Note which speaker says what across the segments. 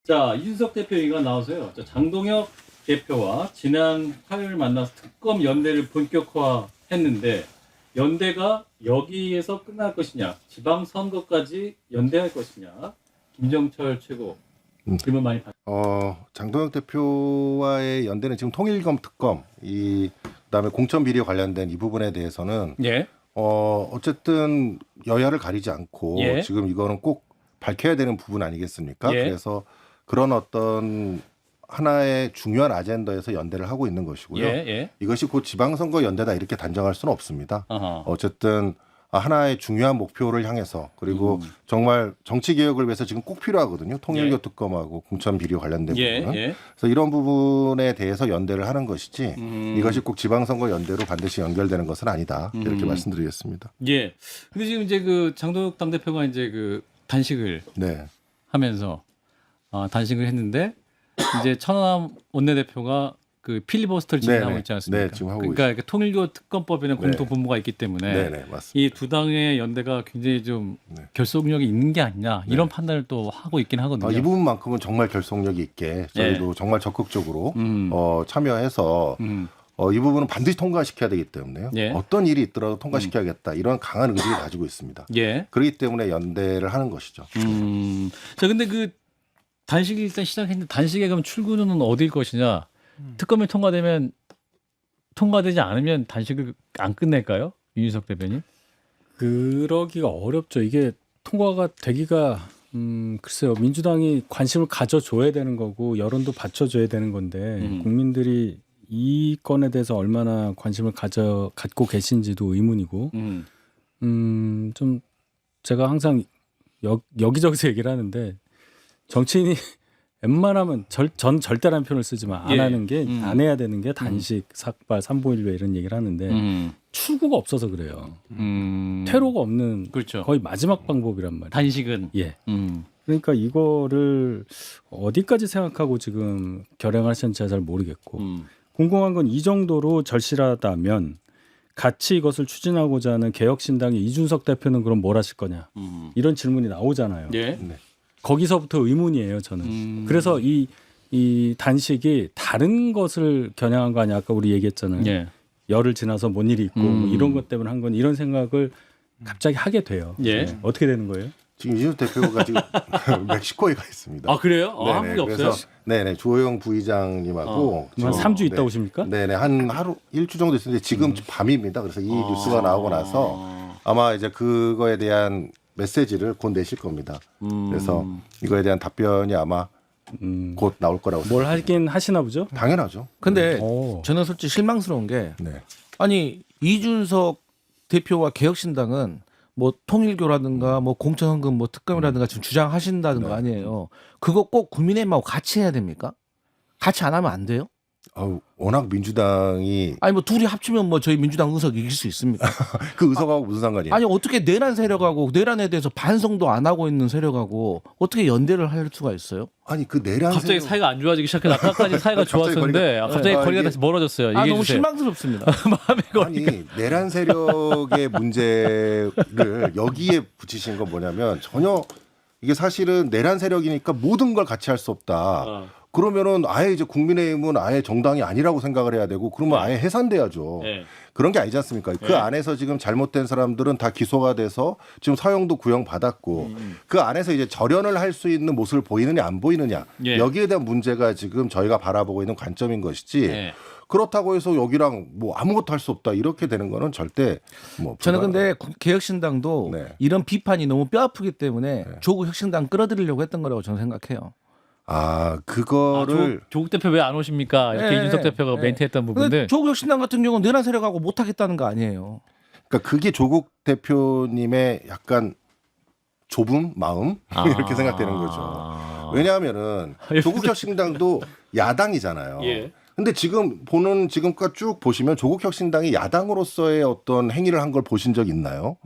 Speaker 1: 자, 이준석 대표 얘기가 나와서요. 자, 장동혁 대표와 지난 화요일 만나서 특검 연대를 본격화했는데 연대가 여기에서 끝날 것이냐, 지방선거까지 연대할 것이냐, 김정철 최고 질문 많이 받습니다.
Speaker 2: 장동혁 대표와의 연대는 지금 통일검 특검, 그다음에 공천 비리 관련된 이 부분에 대해서는
Speaker 1: 예.
Speaker 2: 어쨌든 여야를 가리지 않고
Speaker 1: 예.
Speaker 2: 지금 이거는 꼭 밝혀야 되는 부분 아니겠습니까?
Speaker 1: 예.
Speaker 2: 그래서 그런 어떤 하나의 중요한 아젠다에서 연대를 하고 있는 것이고요.
Speaker 1: 예. 예.
Speaker 2: 이것이 곧 지방선거 연대다 이렇게 단정할 수는 없습니다.
Speaker 1: 아하.
Speaker 2: 어쨌든 하나의 중요한 목표를 향해서 그리고 정말 정치 개혁을 위해서 지금 꼭 필요하거든요. 통일교
Speaker 1: 예.
Speaker 2: 특검하고 공천 비리 관련된
Speaker 1: 예.
Speaker 2: 부분은.
Speaker 1: 예.
Speaker 2: 그래서 이런 부분에 대해서 연대를 하는 것이지 이것이 꼭 지방선거 연대로 반드시 연결되는 것은 아니다. 이렇게 말씀드리겠습니다.
Speaker 1: 예. 근데 지금 이제 그 장동혁 당대표가 이제 그 단식을
Speaker 2: 네.
Speaker 1: 하면서 단식을 했는데 이제 천하람 원내대표가 그 필리버스터를 진행하고
Speaker 2: 네네.
Speaker 1: 있지 않습니까?
Speaker 2: 네, 지금 하고
Speaker 1: 그러니까 이렇게 통일교 특검법에는
Speaker 2: 네.
Speaker 1: 공통분모가 있기 때문에
Speaker 2: 네네 맞습니다.
Speaker 1: 이 두 당의 연대가 굉장히 좀
Speaker 2: 네.
Speaker 1: 결속력이 있는 게 아니냐 이런 판단을 또 하고 있긴 하거든요.
Speaker 2: 이 부분만큼은 정말 결속력이 있게 저희도 정말 적극적으로 참여해서 이 부분은 반드시 통과시켜야 되기 때문에요.
Speaker 1: 예.
Speaker 2: 어떤 일이 있더라도 통과시켜야겠다 이런 강한 의지를 가지고 있습니다.
Speaker 1: 예.
Speaker 2: 그렇기 때문에 연대를 하는 것이죠.
Speaker 1: 자, 근데 그 단식이 일단 시작했는데 단식에 그럼 출구는 어디일 것이냐? 특검이 통과되지 않으면 단식을 안 끝낼까요? 윤석열 대표님?
Speaker 3: 그러기가 어렵죠. 이게 통과가 되기가 글쎄요. 민주당이 관심을 가져줘야 되는 거고 여론도 받쳐줘야 되는 건데 국민들이 이 건에 대해서 얼마나 관심을 갖고 계신지도 의문이고 좀 제가 항상 여기저기서 얘기를 하는데 정치인이 웬만하면 전 절대라는 표현을 쓰지만 안
Speaker 1: 예.
Speaker 3: 하는 게 안 해야 되는 게 단식, 삭발, 삼보일배 이런 얘기를 하는데 출구가 없어서 그래요. 퇴로가 없는
Speaker 1: 그렇죠.
Speaker 3: 거의 마지막 방법이란 말이에요.
Speaker 1: 단식은
Speaker 3: 예. 그러니까 이거를 어디까지 생각하고 지금 결행하셨는지 잘 모르겠고 궁금한 건 이 정도로 절실하다면 같이 이것을 추진하고자 하는 개혁신당의 이준석 대표는 그럼 뭘 하실 거냐 이런 질문이 나오잖아요.
Speaker 1: 예.
Speaker 2: 네.
Speaker 3: 거기서부터 의문이에요 저는. 그래서 이 단식이 다른 것을 겨냥한 거 아니야. 아까 우리 얘기했잖아요.
Speaker 1: 예.
Speaker 3: 열흘 지나서 뭔 일이 있고 뭐 이런 것 때문에 한 건 이런 생각을 갑자기 하게 돼요.
Speaker 1: 예.
Speaker 3: 네. 어떻게 되는 거예요?
Speaker 2: 지금 이준석 대표가 지금 멕시코에 가 있습니다.
Speaker 1: 아, 그래요?
Speaker 2: 네네,
Speaker 1: 한국에 없어요?
Speaker 2: 그래서 네네 조호영 부의장님하고
Speaker 3: 한 3주 있다 오십니까?
Speaker 2: 네네 한 하루 일주 정도 있었는데 지금 밤입니다. 그래서 이 뉴스가 나오고 나서 아마 이제 그거에 대한 메시지를 곧 내실 겁니다. 그래서 이거에 대한 답변이 아마 곧 나올 거라고
Speaker 3: 뭘
Speaker 2: 생각합니다.
Speaker 3: 하긴 하시나 보죠?
Speaker 2: 당연하죠.
Speaker 4: 근데
Speaker 3: 오.
Speaker 4: 저는 솔직히 실망스러운 게
Speaker 2: 네.
Speaker 4: 아니 이준석 대표와 개혁신당은 뭐 통일교라든가 뭐 공천헌금 뭐 특검이라든가 지금 주장하신다는 거 아니에요. 그거 꼭 국민의힘하고 같이 해야 됩니까? 같이 안 하면 안 돼요?
Speaker 2: 워낙 민주당이
Speaker 4: 아니 뭐 둘이 합치면 뭐 저희 민주당 의석 이길 수 있습니까?
Speaker 2: 그 의석하고 무슨 상관이에요?
Speaker 4: 아니 어떻게 내란 세력하고 내란에 대해서 반성도 안 하고 있는 세력하고 어떻게 연대를 할 수가 있어요?
Speaker 2: 아니 그 내란
Speaker 1: 갑자기
Speaker 2: 세력-
Speaker 1: 사이가 안 좋아지기 시작해서 아까까지 사이가
Speaker 2: 갑자기
Speaker 1: 좋았었는데 갑자기
Speaker 2: 아,
Speaker 1: 거리가
Speaker 2: 이게-
Speaker 1: 다시 멀어졌어요.
Speaker 4: 아
Speaker 1: 얘기해
Speaker 4: 너무
Speaker 1: 주세요.
Speaker 4: 실망스럽습니다.
Speaker 1: 마음의 거리가.
Speaker 2: 아니 내란 세력의 문제를 여기에 붙이신 건 뭐냐면 전혀 이게 사실은 내란 세력이니까 모든 걸 같이 할 수 없다. 그러면은 아예 이제 국민의힘은 아예 정당이 아니라고 생각을 해야 되고 그러면 아예 해산돼야죠.
Speaker 1: 네.
Speaker 2: 그런 게 아니지 않습니까? 그 안에서 지금 잘못된 사람들은 다 기소가 돼서 지금 사형도 구형 받았고 그 안에서 이제 절연을 할 수 있는 모습을 보이느냐 안 보이느냐
Speaker 1: 예.
Speaker 2: 여기에 대한 문제가 지금 저희가 바라보고 있는 관점인 것이지
Speaker 1: 네.
Speaker 2: 그렇다고 해서 여기랑 뭐 아무것도 할 수 없다 이렇게 되는 거는 절대 뭐
Speaker 4: 저는
Speaker 2: 불가능-
Speaker 4: 근데 개혁신당도
Speaker 2: 네.
Speaker 4: 이런 비판이 너무 뼈아프기 때문에 조국 혁신당 끌어들이려고 했던 거라고 저는 생각해요.
Speaker 2: 그거를
Speaker 1: 조국 대표 왜 안 오십니까? 이렇게
Speaker 4: 네,
Speaker 1: 이준석 대표가
Speaker 4: 네.
Speaker 1: 멘트했던
Speaker 4: 근데
Speaker 1: 부분들.
Speaker 4: 조국 혁신당 같은 경우는 내란 세력하고 못 하겠다는 거 아니에요.
Speaker 2: 그러니까 그게 조국 대표님의 약간 좁은 마음 이렇게 생각되는 거죠. 왜냐하면은 조국 혁신당도 야당이잖아요.
Speaker 1: 예.
Speaker 2: 근데 지금 지금까지 쭉 보시면 조국 혁신당이 야당으로서의 어떤 행위를 한 걸 보신 적 있나요?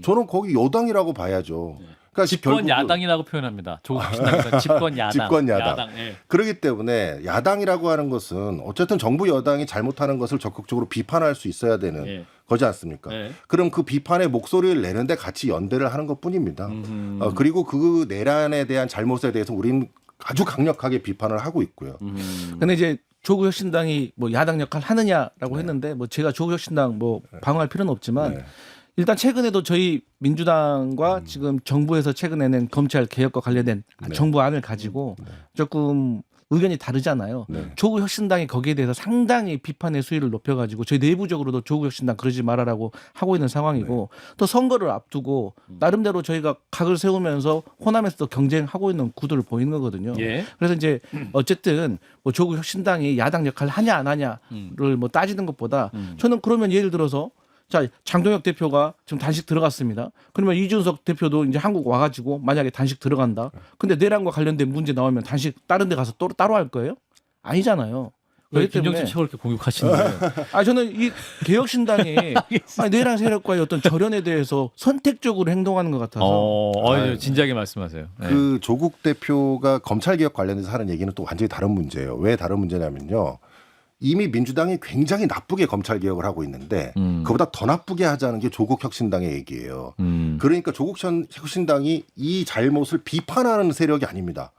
Speaker 2: 저는 거기 여당이라고 봐야죠. 그러니까
Speaker 1: 집권
Speaker 2: 결국은
Speaker 1: 야당이라고 표현합니다. 조국 혁신당에서 집권 야당.
Speaker 2: 집권 야당.
Speaker 1: 예.
Speaker 2: 그렇기 때문에 야당이라고 하는 것은 어쨌든 정부 여당이 잘못하는 것을 적극적으로 비판할 수 있어야 되는
Speaker 1: 예.
Speaker 2: 거지 않습니까?
Speaker 1: 예.
Speaker 2: 그럼 그 비판의 목소리를 내는데 같이 연대를 하는 것뿐입니다. 그리고 그 내란에 대한 잘못에 대해서 우리는 아주 강력하게 비판을 하고 있고요.
Speaker 4: 근데 이제 조국혁신당이 뭐 야당 역할 하느냐라고 했는데 뭐 제가 조국혁신당 뭐 방어할 필요는 없지만
Speaker 2: 네.
Speaker 4: 일단 최근에도 저희 민주당과 지금 정부에서 최근에 낸 검찰 개혁과 관련된
Speaker 2: 네.
Speaker 4: 정부안을 가지고 조금 의견이 다르잖아요.
Speaker 2: 네.
Speaker 4: 조국혁신당이 거기에 대해서 상당히 비판의 수위를 높여가지고 저희 내부적으로도 조국혁신당 그러지 말아라고 하고 있는 상황이고 또 선거를 앞두고 나름대로 저희가 각을 세우면서 호남에서도 경쟁하고 있는 구도를 보이는 거거든요.
Speaker 1: 예.
Speaker 4: 그래서 이제 어쨌든 뭐 조국혁신당이 야당 역할을 하냐 안 하냐를 뭐 따지는 것보다 저는 그러면 예를 들어서 자 장동혁 대표가 지금 단식 들어갔습니다. 그러면 이준석 대표도 이제 한국 와가지고 만약에 단식 들어간다. 근데 내란과 관련된 문제 나오면 단식 다른 데 가서 또 따로 할 거예요? 아니잖아요.
Speaker 1: 왜
Speaker 4: 그렇기 때문에
Speaker 1: 김정진 최고를 이렇게 공격하시는데?
Speaker 4: 저는 이 개혁신당이 내란 세력과의 어떤 절연에 대해서 선택적으로 행동하는 것 같아서
Speaker 1: 진지하게 말씀하세요. 네.
Speaker 2: 그 조국 대표가 검찰 개혁 관련해서 하는 얘기는 또 완전히 다른 문제예요. 왜 다른 문제냐면요. 이미 민주당이 굉장히 나쁘게 검찰 개혁을 하고 있는데 그보다 더 나쁘게 하자는 게 조국 혁신당의 얘기예요. 그러니까 조국 혁신당이 이 잘못을 비판하는 세력이 아닙니다.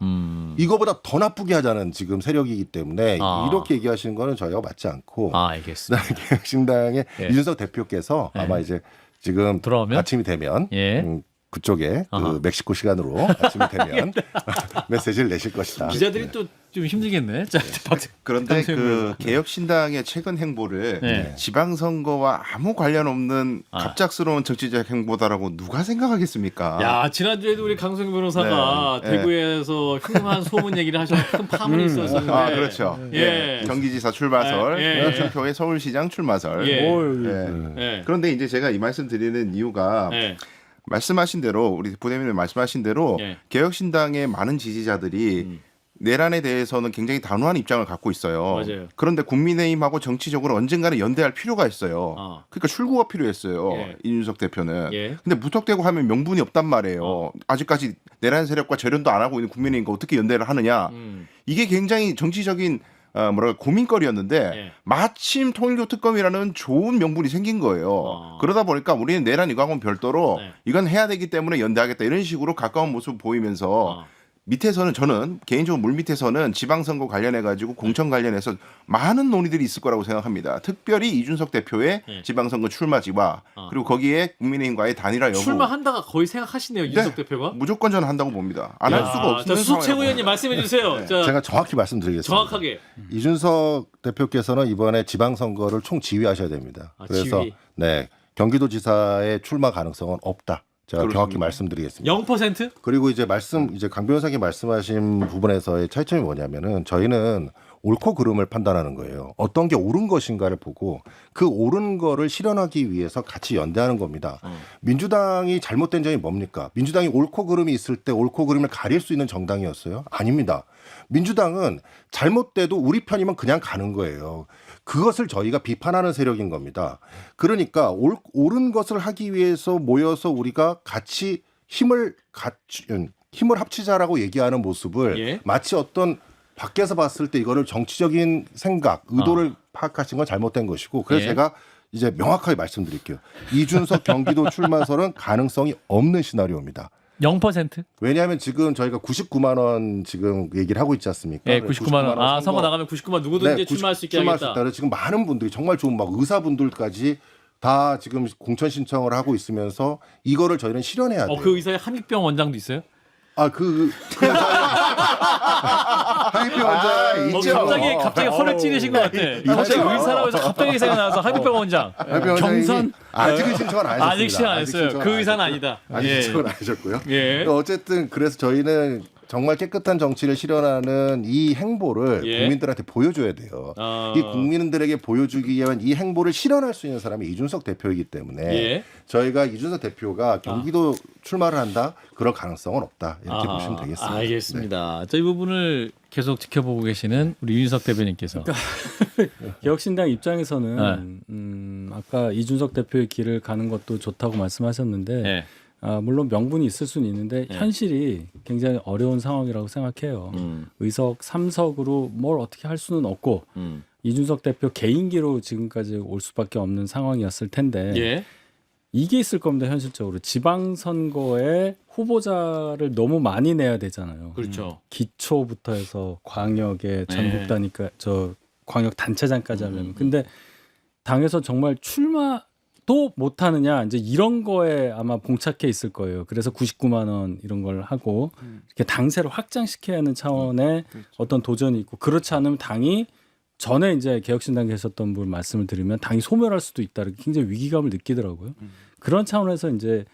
Speaker 2: 이거보다 더 나쁘게 하자는 지금 세력이기 때문에 이렇게 얘기하시는 거는 저희가 맞지 않고
Speaker 1: 알겠습니다.
Speaker 2: 개혁신당의
Speaker 1: 예.
Speaker 2: 이준석 대표께서 아마 이제 지금
Speaker 1: 돌아오면?
Speaker 2: 아침이 되면
Speaker 1: 예.
Speaker 2: 그쪽에 그 멕시코 시간으로 아침이 되면 메시지를 내실 것이다.
Speaker 1: 기자들이 또 좀 힘들겠네. 자,
Speaker 5: 그런데
Speaker 1: 박정희
Speaker 5: 그 개혁신당의 최근 행보를
Speaker 1: 네.
Speaker 5: 지방선거와 아무 관련 없는 갑작스러운 정치적 행보다라고 누가 생각하겠습니까?
Speaker 1: 야, 지난주에도 우리 강성규 변호사가
Speaker 5: 네.
Speaker 1: 대구에서 흉한 소문 얘기를 하셔서 큰 파문이 있었는데.
Speaker 5: 그렇죠.
Speaker 1: 예.
Speaker 5: 경기지사 출마설,
Speaker 1: 예.
Speaker 5: 홍준표의 서울시장 출마설.
Speaker 1: 예.
Speaker 5: 예.
Speaker 1: 예.
Speaker 5: 그런데 이제 제가 이 말씀 드리는 이유가
Speaker 1: 예.
Speaker 5: 말씀하신 대로 우리 부대표님 말씀하신 대로
Speaker 1: 예.
Speaker 5: 개혁신당의 많은 지지자들이 내란에 대해서는 굉장히 단호한 입장을 갖고 있어요.
Speaker 1: 맞아요.
Speaker 5: 그런데 국민의힘하고 정치적으로 언젠가는 연대할 필요가 있어요. 그러니까 출구가 필요했어요.
Speaker 1: 예.
Speaker 5: 이준석 대표는.
Speaker 1: 예.
Speaker 5: 근데 무턱대고 하면 명분이 없단 말이에요. 아직까지 내란 세력과 절연도 안 하고 있는 국민의힘과 어떻게 연대를 하느냐. 이게 굉장히 정치적인 고민거리였는데
Speaker 1: 예.
Speaker 5: 마침 통일교 특검이라는 좋은 명분이 생긴 거예요. 그러다 보니까 우리는 내란 이거하고는 별도로
Speaker 1: 네.
Speaker 5: 이건 해야 되기 때문에 연대하겠다 이런 식으로 가까운 모습 보이면서 밑에서는 저는 개인적으로 물밑에서는 지방선거 관련해 가지고 공천 관련해서 많은 논의들이 있을 거라고 생각합니다. 특별히 이준석 대표의
Speaker 1: 네.
Speaker 5: 지방선거 출마지와 그리고 거기에 국민의힘과의 단일화 여부
Speaker 1: 출마한다가 거의 생각하시네요, 이준석 대표가.
Speaker 5: 무조건 저는 한다고 봅니다. 안 할 수가 없는
Speaker 1: 수석
Speaker 5: 상황이라고
Speaker 1: 최고위원님 말씀해 주세요. 자,
Speaker 2: 제가 정확히 말씀드리겠습니다.
Speaker 1: 정확하게.
Speaker 2: 이준석 대표께서는 이번에 지방선거를 총 지휘하셔야 됩니다. 그래서
Speaker 1: 지휘.
Speaker 2: 네 경기도지사의 출마 가능성은 없다. 제가
Speaker 5: 그렇습니다.
Speaker 2: 정확히 말씀드리겠습니다.
Speaker 1: 0%?
Speaker 2: 그리고 이제 강 변호사님 말씀하신 부분에서의 차이점이 뭐냐면은 저희는 옳고 그름을 판단하는 거예요. 어떤 게 옳은 것인가를 보고 그 옳은 거를 실현하기 위해서 같이 연대하는 겁니다. 민주당이 잘못된 점이 뭡니까? 민주당이 옳고 그름이 있을 때 옳고 그름을 가릴 수 있는 정당이었어요? 아닙니다. 민주당은 잘못돼도 우리 편이면 그냥 가는 거예요. 그것을 저희가 비판하는 세력인 겁니다. 그러니까 옳은 것을 하기 위해서 모여서 우리가 같이 힘을 합치자라고 얘기하는 모습을
Speaker 1: 예.
Speaker 2: 마치 어떤 밖에서 봤을 때 이거를 정치적인 생각, 의도를 파악하신 건 잘못된 것이고 그래서
Speaker 1: 예.
Speaker 2: 제가 이제 명확하게 말씀드릴게요. 이준석 경기도 출마설은 가능성이 없는 시나리오입니다.
Speaker 1: 0%?
Speaker 2: 왜냐하면 지금 저희가 99만 원 지금 얘기를 하고 있지 않습니까?
Speaker 1: 예, 99만 원. 아, 선거 나가면 99만 누구든지
Speaker 2: 네,
Speaker 1: 출마할 수 있게
Speaker 2: 출마할 수
Speaker 1: 하겠다.
Speaker 2: 있다. 지금 많은 분들이 정말 좋은 막 의사분들까지 다 지금 공천 신청을 하고 있으면서 이거를 저희는 실현해야 돼요.
Speaker 1: 그 의사의 한익병 원장도 있어요?
Speaker 2: 하이병 원장 있죠.
Speaker 1: 갑자기 허를 찌르신 것 같아. 갑자기 의사라고 해서 갑자기 생각나서 한익병 원장. 경선?
Speaker 2: 아직은 신청을 안 하셨습니다.
Speaker 1: 아직 신청 안 했어요.
Speaker 2: 신청을
Speaker 1: 그
Speaker 2: 안
Speaker 1: 의사는
Speaker 2: 하셨고요.
Speaker 1: 아니다.
Speaker 2: 아직
Speaker 1: 예.
Speaker 2: 신청을 안 하셨고요.
Speaker 1: 예.
Speaker 2: 어쨌든 그래서 저희는 정말 깨끗한 정치를 실현하는 이 행보를
Speaker 1: 예.
Speaker 2: 국민들한테 보여줘야 돼요. 이 국민들에게 보여주기 위한 이 행보를 실현할 수 있는 사람이 이준석 대표이기 때문에
Speaker 1: 예.
Speaker 2: 저희가 이준석 대표가 경기도 출마를 한다 그런 가능성은 없다 이렇게 보시면 되겠습니다.
Speaker 1: 알겠습니다. 자, 이 부분을 계속 지켜보고 계시는 우리 윤석 대변인께서.
Speaker 3: 개혁신당 입장에서는 아까 이준석 대표의 길을 가는 것도 좋다고 말씀하셨는데
Speaker 1: 네.
Speaker 3: 물론 명분이 있을 수는 있는데
Speaker 1: 네.
Speaker 3: 현실이 굉장히 어려운 상황이라고 생각해요. 의석 3석으로 뭘 어떻게 할 수는 없고 이준석 대표 개인기로 지금까지 올 수밖에 없는 상황이었을 텐데
Speaker 1: 예.
Speaker 3: 이게 있을 겁니다. 현실적으로 지방선거에 후보자를 너무 많이 내야 되잖아요.
Speaker 1: 그렇죠.
Speaker 3: 기초부터 해서 광역에 전국 단위까 저 광역 단체장까지 하면. 근데 당에서 정말 출마도 못 하느냐 이제 이런 거에 아마 봉착해 있을 거예요. 그래서 99만 원 이런 걸 하고 이렇게 당세를 확장시켜야 하는 차원의 어떤 도전이 있고 그렇지 않으면 당이 전에 이제 개혁신당 계셨던 분 말씀을 드리면 당이 소멸할 수도 있다. 이렇게 굉장히 위기감을 느끼더라고요. 그런 차원에서 이제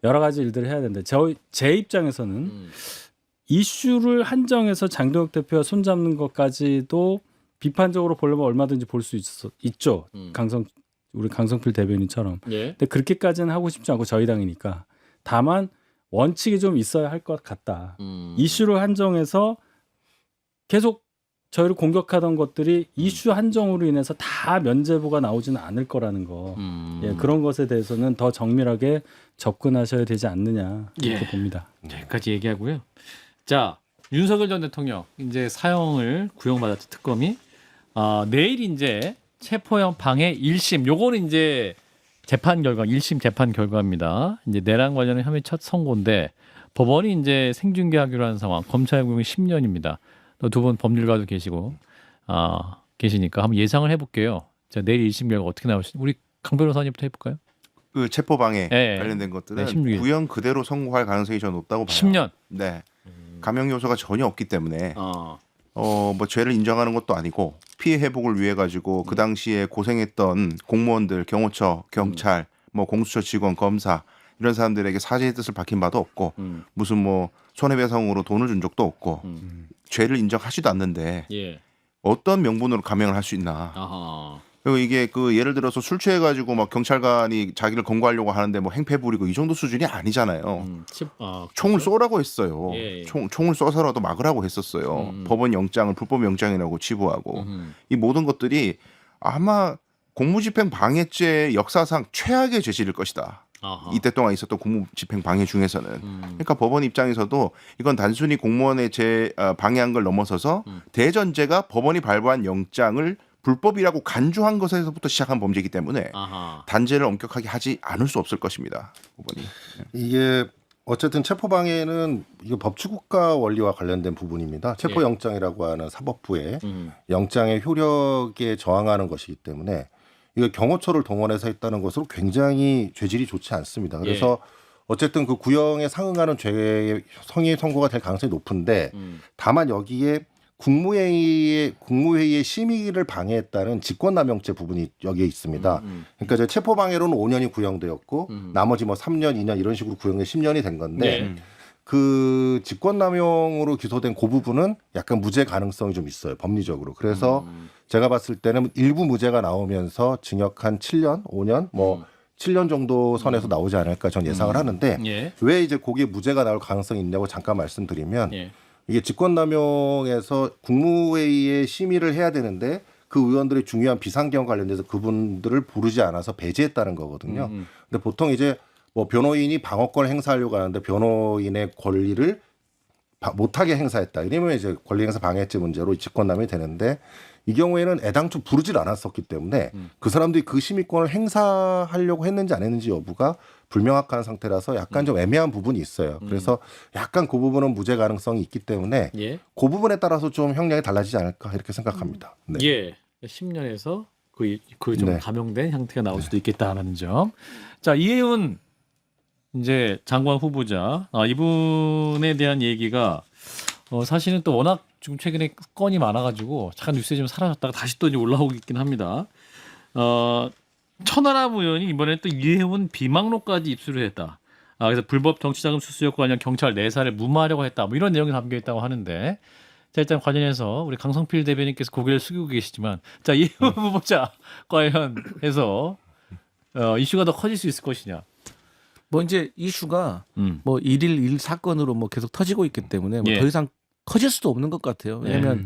Speaker 3: 여러 가지 일들을 해야 되는데 제 입장에서는 이슈를 한정해서 장동혁 대표와 손잡는 것까지도 비판적으로 보려면 얼마든지 볼 수 있죠. 우리 강성필 대변인처럼.
Speaker 1: 예.
Speaker 3: 근데 그렇게까지는 하고 싶지 않고 저희 당이니까. 다만 원칙이 좀 있어야 할 것 같다. 이슈를 한정해서 계속 저희를 공격하던 것들이 이슈 한정으로 인해서 다 면죄부가 나오지는 않을 거라는 거. 예, 그런 것에 대해서는 더 정밀하게 접근하셔야 되지 않느냐 이렇게 봅니다.
Speaker 1: 여기까지 얘기하고요. 자, 윤석열 전 대통령 이제 사형을 구형받았죠, 특검이. 내일 이제 체포형 방해 1심. 요거는 이제 재판 결과 1심 재판 결과입니다. 이제 내란 관련한 혐의 첫 선고인데 법원이 이제 생중계하기로 한 상황. 검찰 구형이 10년입니다. 두 분 법률가도 계시고 계시니까 한번 예상을 해볼게요. 자, 내일 1심 결과 어떻게 나올지 우리 강 변호사님부터 해볼까요?
Speaker 5: 그 체포방해
Speaker 1: 네.
Speaker 5: 관련된 것들은
Speaker 1: 16일.
Speaker 5: 구형 그대로 선고할 가능성이 저 높다고 봐요.
Speaker 1: 10년.
Speaker 5: 네. 감형 요소가 전혀 없기 때문에
Speaker 1: 어.
Speaker 5: 뭐 죄를 인정하는 것도 아니고 피해 회복을 위해 가지고 그 당시에 고생했던 공무원들, 경호처, 경찰, 뭐 공수처 직원, 검사 이런 사람들에게 사죄의 뜻을 밝힌 바도 없고 무슨 뭐 손해배상으로 돈을 준 적도 없고 죄를 인정하지도 않는데
Speaker 1: 예.
Speaker 5: 어떤 명분으로 감형을 할 수 있나?
Speaker 1: 아하.
Speaker 5: 그리고 이게 그 예를 들어서 술 취해가지고 막 경찰관이 자기를 검거하려고 하는데 뭐 행패 부리고 이 정도 수준이 아니잖아요. 총을 쏘라고 했어요.
Speaker 1: 예, 예.
Speaker 5: 총을 쏘서라도 막으라고 했었어요. 법원 영장을 불법 영장이라고 치부하고 이 모든 것들이 아마 공무집행 방해죄 역사상 최악의 죄질일 것이다.
Speaker 1: 아하.
Speaker 5: 이때 동안 있었던 공무집행 방해 중에서는 그러니까 법원 입장에서도 이건 단순히 공무원의 방해한 걸 넘어서서 대전제가 법원이 발부한 영장을 불법이라고 간주한 것에서부터 시작한 범죄이기 때문에
Speaker 1: 아하.
Speaker 5: 단죄를 엄격하게 하지 않을 수 없을 것입니다. 법원이.
Speaker 2: 이게 어쨌든 체포방해는 이거 법치국가 원리와 관련된 부분입니다. 체포영장이라고 하는 사법부의 영장의 효력에 저항하는 것이기 때문에 이거 경호처를 동원해서 했다는 것으로 굉장히 죄질이 좋지 않습니다. 그래서 어쨌든 그 구형에 상응하는 죄의 성의 선고가 될 가능성이 높은데 다만 여기에 국무회의의 심의를 방해했다는 직권남용죄 부분이 여기에 있습니다. 그러니까 저 체포방해로는 5년이 구형되었고 나머지 뭐 3년, 2년 이런 식으로 구형돼 10년이 된 건데 그 직권남용으로 기소된 그 부분은 약간 무죄 가능성이 좀 있어요. 법리적으로. 그래서 제가 봤을 때는 일부 무죄가 나오면서 징역 한 7년, 5년 뭐 7년 정도 선에서 나오지 않을까 전 예상을 하는데 왜 이제 거기에 무죄가 나올 가능성이 있냐고 잠깐 말씀드리면 이게 직권남용에서 국무회의에 심의를 해야 되는데 그 의원들의 중요한 비상경 관련돼서 그분들을 부르지 않아서 배제했다는 거거든요. 근데 보통 이제 뭐 변호인이 방어권을 행사하려고 하는데 변호인의 권리를 못하게 행사했다. 이러면 이제 권리행사 방해죄 문제로 직권남용이 되는데 이 경우에는 애당초 부르질 않았었기 때문에 그 사람들이 그 심의권을 행사하려고 했는지 안 했는지 여부가 불명확한 상태라서 약간 좀 애매한 부분이 있어요. 그래서 약간 그 부분은 무죄 가능성이 있기 때문에 그 부분에 따라서 좀 형량이 달라지지 않을까 이렇게 생각합니다. 네.
Speaker 1: 예. 10년에서 좀 감형된 형태가 나올 수도 있겠다라는 점. 자, 이혜훈 이제 장관 후보자 이분에 대한 얘기가 사실은 또 워낙 지금 최근에 건이 많아가지고 잠깐 뉴스에 좀 사라졌다가 다시 또 이제 올라오고 있긴 합니다. 천하람 의원이 이번에 또 이혜훈 비망록까지 입수를 했다. 그래서 불법 정치자금 수수욕 관련 경찰 4사를 무마하려고 했다. 뭐 이런 내용이 담겨 있다고 하는데, 자 일단 관련해서 우리 강성필 대변인께서 고개를 숙이고 계시지만, 자 이혜훈 후보자 관련해서 이슈가 더 커질 수 있을 것이냐.
Speaker 4: 뭐 이제 이슈가 뭐 일일 사건으로 뭐 계속 터지고 있기 때문에 뭐
Speaker 1: 예.
Speaker 4: 더 이상 커질 수도 없는 것 같아요. 왜냐하면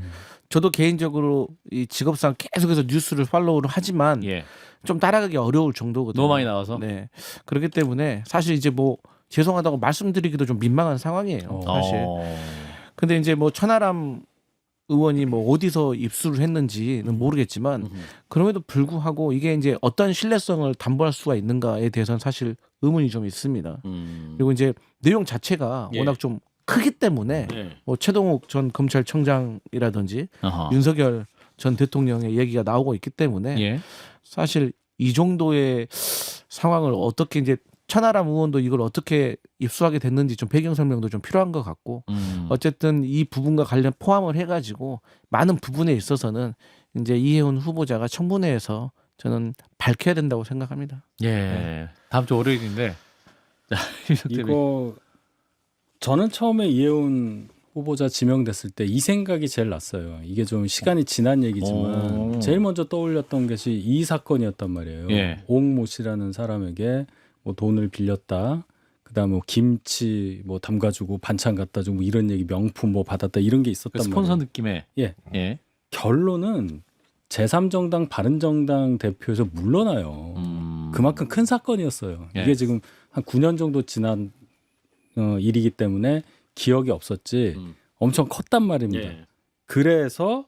Speaker 4: 저도 개인적으로 이 직업상 계속해서 뉴스를 팔로우를 하지만 좀 따라가기 어려울 정도거든요.
Speaker 1: 너무 많이 나와서.
Speaker 4: 네. 그렇기 때문에 사실 이제 뭐 죄송하다고 말씀드리기도 좀 민망한 상황이에요. 사실. 근데 이제 뭐 천하람 의원이 뭐 어디서 입수를 했는지는 모르겠지만 그럼에도 불구하고 이게 이제 어떤 신뢰성을 담보할 수가 있는가에 대해서는 사실 의문이 좀 있습니다. 그리고 이제 내용 자체가
Speaker 6: 예.
Speaker 4: 워낙 좀 크기 때문에
Speaker 6: 예.
Speaker 4: 뭐 최동욱 전 검찰청장이라든지
Speaker 6: 아하.
Speaker 4: 윤석열 전 대통령의 얘기가 나오고 있기 때문에
Speaker 6: 예.
Speaker 4: 사실 이 정도의 상황을 어떻게 이제 천하람 의원도 이걸 어떻게 입수하게 됐는지 좀 배경 설명도 좀 필요한 것 같고 어쨌든 이 부분과 관련 포함을 해가지고 많은 부분에 있어서는 이제 이혜훈 후보자가 청문회에서 저는 밝혀야 된다고 생각합니다.
Speaker 6: 예. 다음 주 월요일인데. 자,
Speaker 3: 이거 저는 처음에 이혜훈 후보자 지명됐을 때 이 생각이 제일 났어요. 이게 좀 시간이 지난 얘기지만
Speaker 6: 오.
Speaker 3: 제일 먼저 떠올렸던 것이 이 사건이었단 말이에요.
Speaker 6: 예.
Speaker 3: 옹모 씨라는 사람에게 뭐 돈을 빌렸다. 그다음에 뭐 김치 뭐 담가주고 반찬 갖다 주고 뭐 이런 얘기 명품 뭐 받았다 이런 게 있었단
Speaker 6: 스폰서
Speaker 3: 말이에요.
Speaker 6: 느낌의.
Speaker 3: 예.
Speaker 6: 예.
Speaker 3: 결론은 제3정당 바른정당 대표에서 물러나요. 그만큼 큰 사건이었어요.
Speaker 6: 예.
Speaker 3: 이게 지금 한 9년 정도 지난 일이기 때문에 기억이 없었지 엄청 컸단 말입니다.
Speaker 6: 예.
Speaker 3: 그래서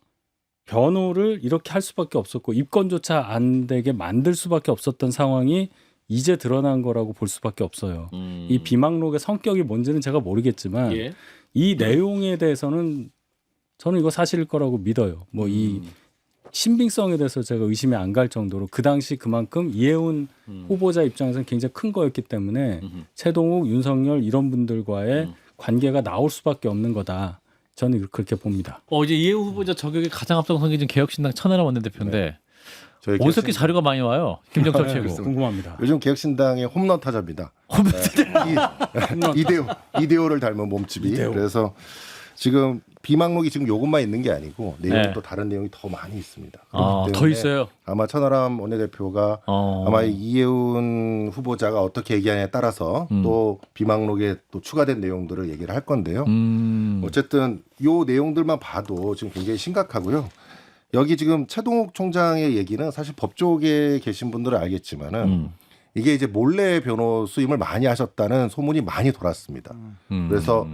Speaker 3: 변호를 이렇게 할 수밖에 없었고 입건조차 안 되게 만들 수밖에 없었던 상황이 이제 드러난 거라고 볼 수밖에 없어요. 이 비망록의 성격이 뭔지는 제가 모르겠지만
Speaker 6: 예.
Speaker 3: 이 내용에 대해서는 저는 이거 사실일 거라고 믿어요. 뭐 이 신빙성에 대해서 제가 의심이 안 갈 정도로 그 당시 그만큼 이혜훈 후보자 입장에서는 굉장히 큰 거였기 때문에 최동욱, 윤석열 이런 분들과의 관계가 나올 수밖에 없는 거다. 저는 그렇게 봅니다.
Speaker 6: 이제 이혜훈 후보자 저격에 가장 앞장선 게 지금 개혁신당 천하람 원내대표인데
Speaker 2: 저희
Speaker 6: 어디서 이렇게
Speaker 2: 개혁신-
Speaker 6: 자료가 많이 와요? 김정철 최고.
Speaker 3: 궁금합니다.
Speaker 2: 요즘 개혁신당의 홈런 타자입니다. 이대호를 닮은 몸집이. 그래서 지금 비망록이 지금 요것만 있는 게 아니고 내용이
Speaker 6: 네.
Speaker 2: 또 다른 내용이 더 많이 있습니다.
Speaker 6: 아,
Speaker 2: 그렇기
Speaker 6: 더
Speaker 2: 때문에
Speaker 6: 있어요.
Speaker 2: 아마 천하람 원내대표가 아마 이혜훈 후보자가 어떻게 얘기하냐에 따라서 또 비망록에 또 추가된 내용들을 얘기를 할 건데요. 어쨌든 요 내용들만 봐도 지금 굉장히 심각하고요. 여기 지금 최동욱 총장의 얘기는 사실 법조계에 계신 분들은 알겠지만은 이게 이제 몰래 변호 수임을 많이 하셨다는 소문이 많이 돌았습니다. 그래서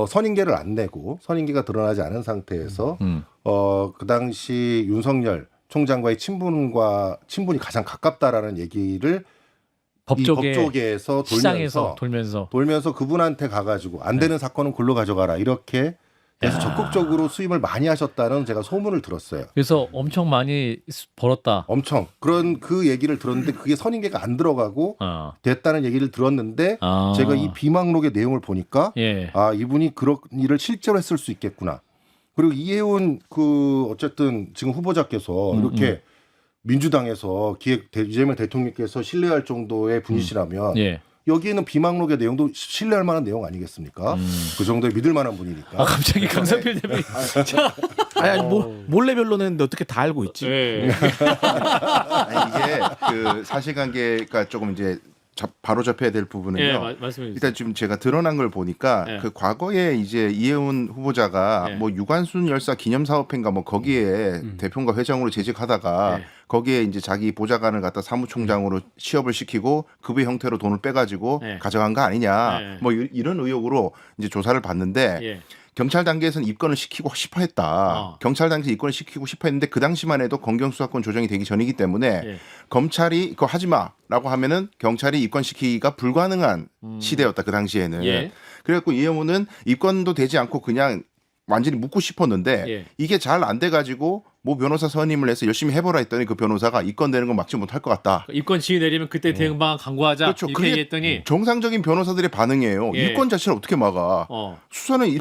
Speaker 2: 선임계를 안 내고 선임계가 드러나지 않은 상태에서 그 당시 윤석열 총장과의 친분이 가장 가깝다라는 얘기를 이 법조계에서
Speaker 6: 시장에서
Speaker 2: 돌면서 그분한테 가가지고 안 되는 사건은 글로 가져가라 이렇게 그래서 적극적으로 수임을 많이 하셨다는 제가 소문을 들었어요.
Speaker 6: 그래서 엄청 많이 벌었다.
Speaker 2: 엄청 그런 그 얘기를 들었는데 그게 선임계가 안 들어가고 됐다는 얘기를 들었는데 제가 이 비망록의 내용을 보니까
Speaker 6: 예.
Speaker 2: 아 이분이 그런 일을 실제로 했을 수 있겠구나. 그리고 이혜훈 어쨌든 지금 후보자께서 이렇게 민주당에서 이재명 대통령께서 신뢰할 정도의 분이시라면
Speaker 6: 예.
Speaker 2: 여기에는 비망록의 내용도 신뢰할 만한 내용 아니겠습니까? 그 정도에 믿을 만한 분이니까.
Speaker 6: 갑자기 강성필 대변인.
Speaker 4: 아니 몰래 변론했는데 어떻게 다 알고 있지?
Speaker 6: 예.
Speaker 5: 아니, 이게 그 사실관계가 조금 이제 바로 접해야 될 부분은요.
Speaker 6: 예, 말씀해 주세요.
Speaker 5: 일단 지금 제가 드러난 걸 보니까
Speaker 6: 예.
Speaker 5: 그 과거에 이제 이혜훈 후보자가
Speaker 6: 예.
Speaker 5: 뭐 유관순 열사 기념사업회인가 뭐 거기에 대표인가 회장으로 재직하다가
Speaker 6: 예.
Speaker 5: 거기에 이제 자기 보좌관을 갖다 사무총장으로 취업을 시키고 급의 형태로 돈을 빼가지고
Speaker 6: 예.
Speaker 5: 가져간 거 아니냐
Speaker 6: 예.
Speaker 5: 뭐 이런 의혹으로 이제 조사를 받는데
Speaker 6: 예.
Speaker 5: 경찰 단계에서는 입건을 시키고 싶어했다. 경찰 단계에서 입건을 시키고 싶어했는데 그 당시만 해도 검경수사권 조정이 되기 전이기 때문에
Speaker 6: 예.
Speaker 5: 검찰이 그거 하지 마라고 하면은 경찰이 입건시키기가 불가능한 시대였다 그 당시에는.
Speaker 6: 예.
Speaker 5: 그래갖고 이혜훈은 입건도 되지 않고 그냥 완전히 묻고 싶었는데
Speaker 6: 예.
Speaker 5: 이게 잘 안 돼가지고 뭐 변호사 선임을 해서 열심히 해보라 했더니 그 변호사가 입건되는 건 막지 못할 것 같다.
Speaker 6: 입건 지휘 내리면 그때 대응 방안 강구하자.
Speaker 5: 그렇죠.
Speaker 6: 이렇게
Speaker 5: 그게
Speaker 6: 얘기했더니
Speaker 5: 정상적인 변호사들의 반응이에요.
Speaker 6: 예.
Speaker 5: 입건 자체를 어떻게 막아? 수사는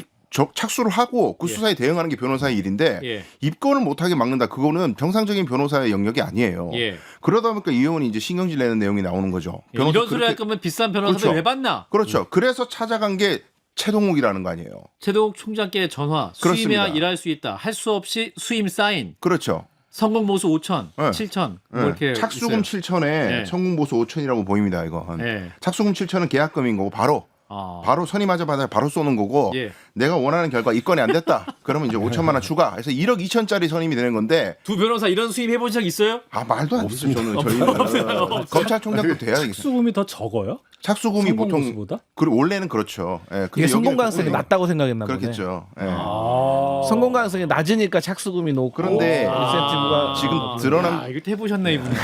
Speaker 5: 착수를 하고 그 수사에 대응하는 게 변호사의 일인데
Speaker 6: 예.
Speaker 5: 입건을 못하게 막는다. 그거는 정상적인 변호사의 영역이 아니에요.
Speaker 6: 예.
Speaker 5: 그러다 보니까 이혜원이 이제 신경질 내는 내용이 나오는 거죠.
Speaker 6: 이런
Speaker 5: 변호사
Speaker 6: 소리 할 거면 비싼 변호사들
Speaker 5: 그렇죠.
Speaker 6: 왜 받나?
Speaker 5: 그렇죠. 그래서 찾아간 게 최동욱이라는 거 아니에요.
Speaker 6: 최동욱 총장께 전화.
Speaker 5: 그렇습니다.
Speaker 6: 수임해야 일할 수 있다. 할 수 없이 수임 사인.
Speaker 5: 그렇죠.
Speaker 6: 성공보수 5천,
Speaker 5: 네.
Speaker 6: 7천 뭐
Speaker 5: 네.
Speaker 6: 이렇게
Speaker 5: 착수금
Speaker 6: 있어요.
Speaker 5: 7천에
Speaker 6: 네.
Speaker 5: 성공보수 5천이라고 보입니다. 이건.
Speaker 6: 네.
Speaker 5: 착수금 7천은 계약금인 거고 바로 바로 선임하자마자 바로 쏘는 거고
Speaker 6: 예.
Speaker 5: 내가 원하는 결과 이건이 안 됐다. 그러면 이제 5천만 원 추가. 그래서 1억 2천짜리 선임이 되는 건데
Speaker 6: 두 변호사 이런 수임 해본 적 있어요?
Speaker 5: 말도 안 되죠. 저희는 검찰총장도 돼야 되겠어요.
Speaker 3: 착수금이 더 적어요?
Speaker 5: 착수금이 보통
Speaker 3: 성공보수보다?
Speaker 5: 원래는 그렇죠. 예, 근데
Speaker 4: 이게 성공
Speaker 5: 여기는
Speaker 4: 가능성이
Speaker 5: 조금
Speaker 4: 낮다고 생각했나 보네.
Speaker 5: 그렇겠죠. 예.
Speaker 4: 성공 가능성이 낮으니까 착수금이 높고
Speaker 5: 그런데
Speaker 4: 인센티브가
Speaker 5: 지금 드러난
Speaker 6: 이거 해보셨네 이분도.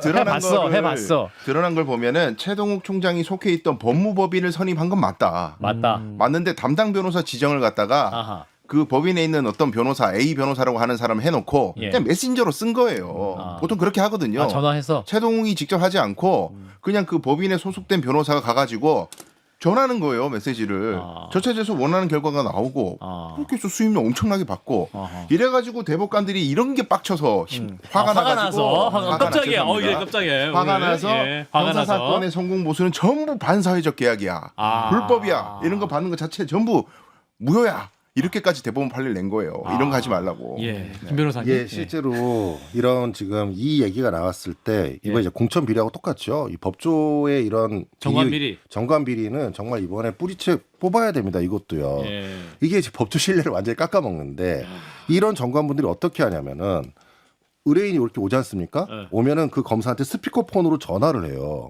Speaker 5: 그러니까
Speaker 6: 해봤어.
Speaker 5: 드러난 걸 보면은 최동욱 총장이 속해 있던 법무법인을 선임한 건 맞다.
Speaker 6: 맞다.
Speaker 5: 맞는데 담당 변호사 지정을 갖다가
Speaker 6: 아하.
Speaker 5: 그 법인에 있는 어떤 변호사 A 변호사라고 하는 사람을 해놓고
Speaker 6: 예.
Speaker 5: 그냥 메신저로 쓴 거예요. 보통 그렇게 하거든요.
Speaker 6: 전화해서.
Speaker 5: 최동욱이 직접 하지 않고 그냥 그 법인에 소속된 변호사가 가가지고 전하는 거예요 메시지를. 절차에서 원하는 결과가 나오고 그렇게 해서 수임료 엄청나게 받고 이래가지고 대법관들이 이런 게 빡쳐서 화가 나가지고
Speaker 6: 깜짝이야.
Speaker 5: 죄송합니다.
Speaker 6: 깜짝이야.
Speaker 5: 화가
Speaker 6: 오늘.
Speaker 5: 나서
Speaker 6: 예, 화가
Speaker 5: 형사
Speaker 6: 나서.
Speaker 5: 사건의 성공 보수는 전부 반사회적 계약이야. 불법이야. 이런 거 받는 거 자체 전부 무효야. 이렇게까지 대법원 판례를 낸 거예요. 이런 거 하지 말라고.
Speaker 6: 예. 김 변호사님.
Speaker 2: 예, 실제로 이런 지금 이 얘기가 나왔을 때 이번
Speaker 6: 예.
Speaker 2: 이제 공천 비리하고 똑같죠. 이 법조의 이런
Speaker 6: 정관 비리.
Speaker 2: 정관 비리는 정말 이번에 뿌리채 뽑아야 됩니다. 이것도요.
Speaker 6: 예.
Speaker 2: 이게 이제 법조 신뢰를 완전히 깎아먹는데 이런 정관분들이 어떻게 하냐면은 의뢰인이 이렇게 오지 않습니까?
Speaker 6: 네.
Speaker 2: 오면은 그 검사한테 스피커폰으로 전화를 해요.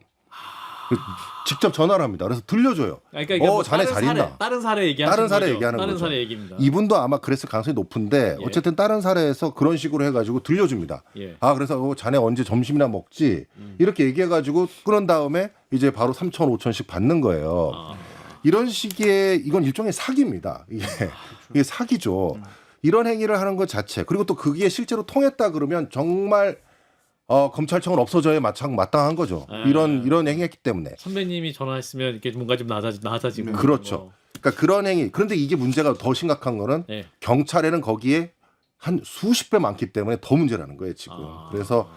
Speaker 2: 직접 전화를 합니다. 그래서 들려줘요.
Speaker 6: 그러니까 이게 뭐
Speaker 2: 자네
Speaker 6: 다른
Speaker 2: 잘 있나?
Speaker 6: 다른 사례 얘기하는
Speaker 2: 다른 사례
Speaker 6: 거죠.
Speaker 2: 얘기하는
Speaker 6: 다른
Speaker 2: 거죠.
Speaker 6: 사례 얘기입니다.
Speaker 2: 이분도 아마 그랬을 가능성이 높은데
Speaker 6: 예.
Speaker 2: 어쨌든 다른 사례에서 그런 식으로 해가지고 들려줍니다.
Speaker 6: 예.
Speaker 2: 아 그래서 자네 언제 점심이나 먹지? 이렇게 얘기해가지고 끊은 다음에 이제 바로 3천 5천씩 받는 거예요. 이런 식의 이건 일종의 사기입니다. 이게 사기죠. 이런 행위를 하는 것 자체 그리고 또 그게 실제로 통했다 그러면 정말 검찰청은 없어져야 마땅한 거죠. 이런 행위했기 때문에.
Speaker 6: 선배님이 전화했으면 이렇게 뭔가 좀 나아지고.
Speaker 2: 그렇죠. 그러니까 그런 행위. 그런데 이게 문제가 더 심각한 거는
Speaker 6: 예.
Speaker 2: 경찰에는 거기에 한 수십 배 많기 때문에 더 문제라는 거예요 지금. 그래서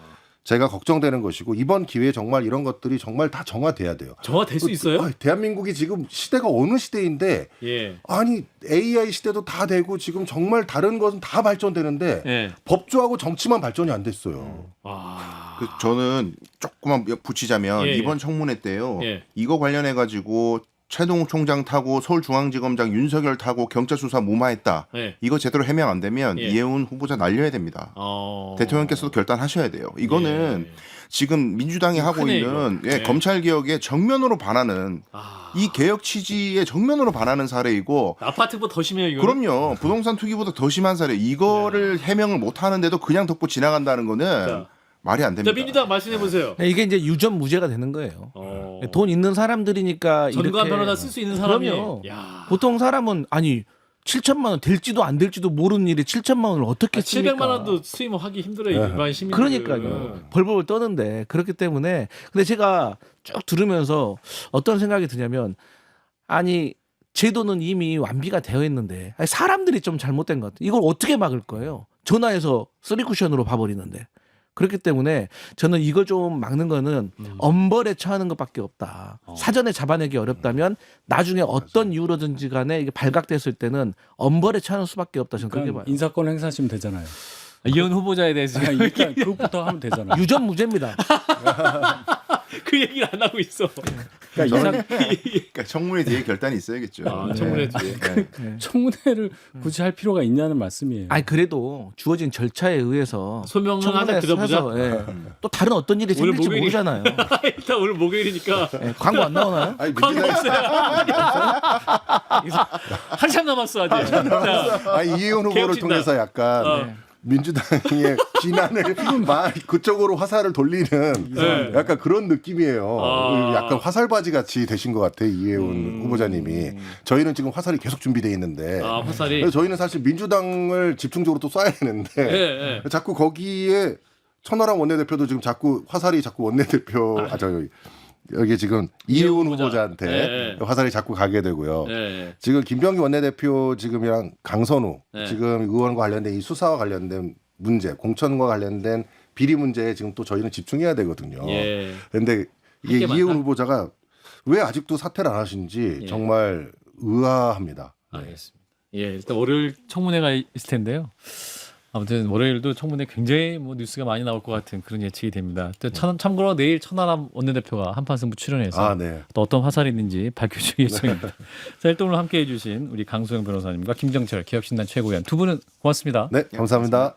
Speaker 2: 제가 걱정되는 것이고 이번 기회에 정말 이런 것들이 정말 다 정화돼야 돼요.
Speaker 6: 정화될 수 있어요?
Speaker 2: 대한민국이 지금 시대가 어느 시대인데
Speaker 6: 예.
Speaker 2: 아니 AI 시대도 다 되고 지금 정말 다른 것은 다 발전되는데
Speaker 6: 예.
Speaker 2: 법조하고 정치만 발전이 안 됐어요.
Speaker 5: 그 저는 조금만 붙이자면
Speaker 6: 예, 예.
Speaker 5: 이번 청문회 때요.
Speaker 6: 예.
Speaker 5: 이거 관련해 가지고 최동욱 총장 타고 서울중앙지검장 윤석열 타고 경찰 수사 무마했다.
Speaker 6: 예.
Speaker 5: 이거 제대로 해명 안 되면
Speaker 6: 예.
Speaker 5: 이해운 후보자 날려야 됩니다.
Speaker 6: 어.
Speaker 5: 대통령께서도 결단하셔야 돼요. 이거는
Speaker 6: 예.
Speaker 5: 지금 민주당이 하고
Speaker 6: 크네,
Speaker 5: 있는
Speaker 6: 이거. 예.
Speaker 5: 검찰 개혁에 정면으로 반하는 이 개혁 취지에 정면으로 반하는 사례이고
Speaker 6: 아파트보다 더 심해요 이거.
Speaker 5: 그럼요. 부동산 투기보다 더 심한 사례. 이거를 해명을 못 하는데도 그냥 덮고 지나간다는 거는
Speaker 6: 자.
Speaker 5: 말이 안
Speaker 6: 자
Speaker 5: 됩니다.
Speaker 6: 민주당 말씀해 보세요.
Speaker 4: 이게 이제 유전무죄가 되는 거예요. 돈 있는 사람들이니까
Speaker 6: 전관
Speaker 4: 이렇게
Speaker 6: 변호사 쓸 수 있는 사람이.
Speaker 4: 그럼요.
Speaker 6: 야.
Speaker 4: 보통 사람은 아니 7천만 원 될지도 안 될지도 모르는 일에 7천만 원을 어떻게 씁니까?
Speaker 6: 700만 원도 수임하기 힘들어요 일반 시민들.
Speaker 4: 그러니까요. 벌벌 떠는데 그렇기 때문에 근데 제가 쭉 들으면서 어떤 생각이 드냐면 아니 제도는 이미 완비가 되어 있는데 아니, 사람들이 좀 잘못된 것 같아요. 이걸 어떻게 막을 거예요? 전화해서 3쿠션으로 봐버리는데. 그렇기 때문에 저는 이걸 좀 막는 거는 엄벌에 처하는 것밖에 없다. 사전에 잡아내기 어렵다면 나중에 어떤 이유로든지 간에 이게 발각됐을 때는 엄벌에 처하는 수밖에 없다. 저는 그렇게
Speaker 3: 그러니까
Speaker 4: 봐요.
Speaker 3: 인사권 행사하시면 되잖아요.
Speaker 6: 이현 후보자에 대해서
Speaker 3: 일단 그것부터 하면 되잖아요.
Speaker 4: 유전무죄입니다.
Speaker 6: 그 얘기를 안 하고 있어.
Speaker 3: 그러니까
Speaker 5: 그러니까 청문회 뒤에 결단이 있어야겠죠.
Speaker 6: 청문회 뒤에.
Speaker 3: 청문회를 굳이 할 필요가 있냐는 말씀이에요.
Speaker 4: 아니 그래도 주어진 절차에 의해서
Speaker 6: 소명을 하나
Speaker 4: 청문회
Speaker 6: 들어보자.
Speaker 4: 해서, 예. 또 다른 어떤 일이
Speaker 6: 오늘
Speaker 4: 생길지
Speaker 6: 목요일이-
Speaker 4: 모르잖아요.
Speaker 6: 일단 오늘 목요일이니까
Speaker 4: 예, 광고 안 나오나요?
Speaker 2: 아니,
Speaker 6: 광고
Speaker 2: 민주당이-
Speaker 6: 없어요. 한참 남았어 아직. 자,
Speaker 2: 이혜원 후보를
Speaker 6: 개혁진단.
Speaker 2: 통해서 약간 민주당의 비난을 그쪽으로 화살을 돌리는
Speaker 6: 네.
Speaker 2: 약간 그런 느낌이에요.
Speaker 6: 아.
Speaker 2: 약간 화살바지 같이 되신 것 같아요. 이혜원 후보자님이. 저희는 지금 화살이 계속 준비돼 있는데
Speaker 6: 화살이.
Speaker 2: 그래서 저희는 사실 민주당을 집중적으로 또 쏴야 되는데
Speaker 6: 예, 예.
Speaker 2: 자꾸 거기에 천하람 원내대표도 지금 자꾸 화살이 자꾸 원내대표 여기 지금 이혜원 후보자한테
Speaker 6: 예, 예.
Speaker 2: 화살이 자꾸 가게 되고요.
Speaker 6: 예.
Speaker 2: 지금 김병기 원내대표 지금이랑 강선우
Speaker 6: 네.
Speaker 2: 지금 의원과 관련된 이 수사와 관련된 문제, 공천과 관련된 비리 문제에 지금 또 저희는 집중해야 되거든요.
Speaker 6: 예.
Speaker 2: 그런데 이게
Speaker 6: 게 많다.
Speaker 2: 이혜원 후보자가 왜 아직도 사퇴를 안 하시는지
Speaker 6: 예.
Speaker 2: 정말 의아합니다.
Speaker 6: 알겠습니다. 예, 일단 월요일 청문회가 있을 텐데요. 아무튼 월요일도 청문회 굉장히 뭐 뉴스가 많이 나올 것 같은 그런 예측이 됩니다. 또 참고로 내일 천하람 원내대표가 한판 승부 출연해서
Speaker 2: 네.
Speaker 6: 또 어떤 화살이 있는지 밝혀줄 예정입니다. 자, 일단 오늘 함께해 주신 우리 강수영 변호사님과 김정철 개혁신당 최고위원 두 분은 고맙습니다.
Speaker 2: 네, 감사합니다.